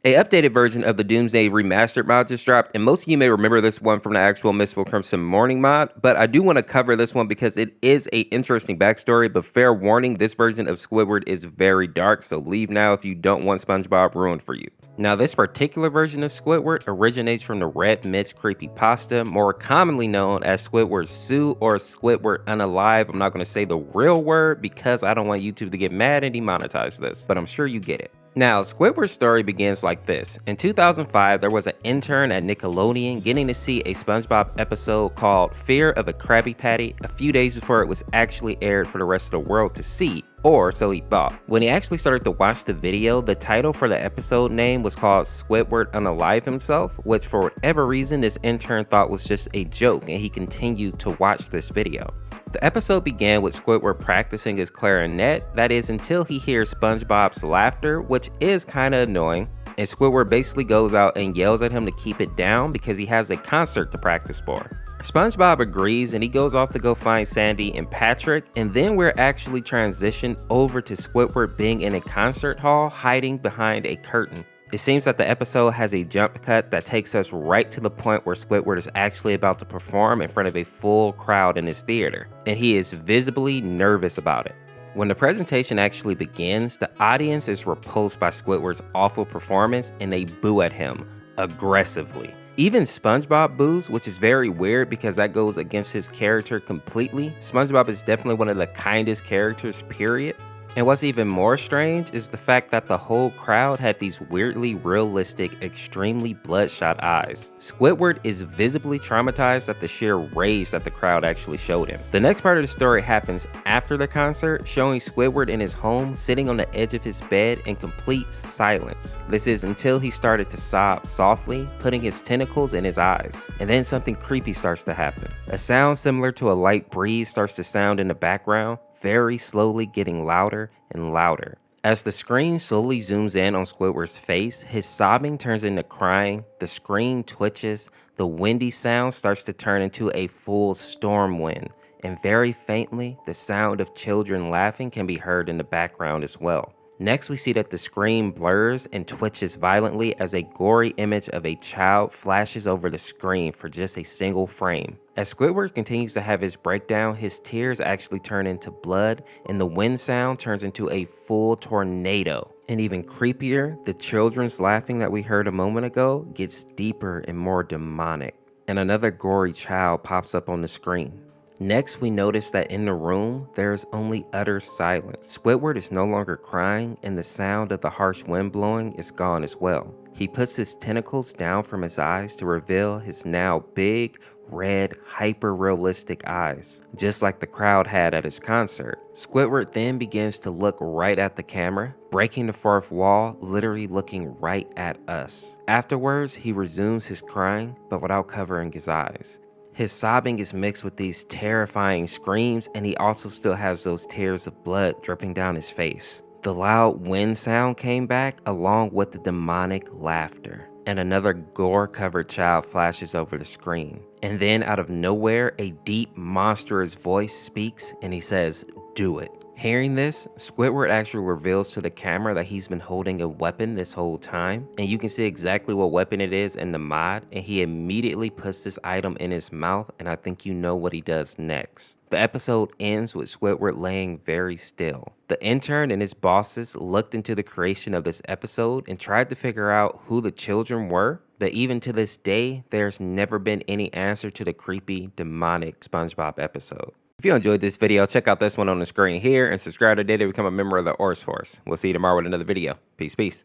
A updated version of the Doomsday Remastered mod just dropped, and most of you may remember this one from the actual Mistful Crimson Morning mod, but I do want to cover this one because it is a interesting backstory, but fair warning, this version of Squidward is very dark, so leave now if you don't want SpongeBob ruined for you. Now, this particular version of Squidward originates from the Red Mitch creepypasta, more commonly known as Squidward Sue or Squidward Unalive. I'm not going to say the real word because I don't want YouTube to get mad and demonetize this, but I'm sure you get it. Now, Squidward's story begins like this. In 2005, there was an intern at Nickelodeon getting to see a SpongeBob episode called Fear of a Krabby Patty a few days before it was actually aired for the rest of the world to see, or so he thought. When he actually started to watch the video, the title for the episode name was called Squidward Unalive himself, which for whatever reason this intern thought was just a joke, and he continued to watch this video. The episode began with Squidward practicing his clarinet, that is until he hears SpongeBob's laughter, which is kinda annoying, and Squidward basically goes out and yells at him to keep it down because he has a concert to practice for. SpongeBob agrees and he goes off to go find Sandy and Patrick, and then we're actually transitioned over to Squidward being in a concert hall hiding behind a curtain. It seems that the episode has a jump cut that takes us right to the point where Squidward is actually about to perform in front of a full crowd in his theater, and he is visibly nervous about it. When the presentation actually begins, the audience is repulsed by Squidward's awful performance and they boo at him aggressively. Even SpongeBob boos, which is very weird because that goes against his character completely. SpongeBob is definitely one of the kindest characters, period. And what's even more strange is the fact that the whole crowd had these weirdly realistic, extremely bloodshot eyes. Squidward is visibly traumatized at the sheer rage that the crowd actually showed him. The next part of the story happens after the concert, showing Squidward in his home sitting on the edge of his bed in complete silence. This is until he started to sob softly, putting his tentacles in his eyes. And then something creepy starts to happen. A sound similar to a light breeze starts to sound in the background, very slowly getting louder and louder. As the screen slowly zooms in on Squidward's face, his sobbing turns into crying, the screen twitches, the windy sound starts to turn into a full storm wind, and very faintly, the sound of children laughing can be heard in the background as well. Next, we see that the screen blurs and twitches violently as a gory image of a child flashes over the screen for just a single frame. As Squidward continues to have his breakdown, his tears actually turn into blood and the wind sound turns into a full tornado. And even creepier, the children's laughing that we heard a moment ago gets deeper and more demonic. And another gory child pops up on the screen. Next, we notice that in the room, there is only utter silence. Squidward is no longer crying, and the sound of the harsh wind blowing is gone as well. He puts his tentacles down from his eyes to reveal his now big, red, hyper-realistic eyes, just like the crowd had at his concert. Squidward then begins to look right at the camera, breaking the fourth wall, literally looking right at us. Afterwards, he resumes his crying, but without covering his eyes. His sobbing is mixed with these terrifying screams, and he also still has those tears of blood dripping down his face. The loud wind sound came back along with the demonic laughter, and another gore-covered child flashes over the screen. And then out of nowhere, a deep, monstrous voice speaks, and he says, "Do it." Hearing this, Squidward actually reveals to the camera that he's been holding a weapon this whole time, and you can see exactly what weapon it is in the mod, and he immediately puts this item in his mouth, and I think you know what he does next. The episode ends with Squidward laying very still. The intern and his bosses looked into the creation of this episode and tried to figure out who the children were, but even to this day, there's never been any answer to the creepy, demonic SpongeBob episode. If you enjoyed this video, check out this one on the screen here and subscribe today to become a member of the Orseofkorse. We'll see you tomorrow with another video. Peace, peace.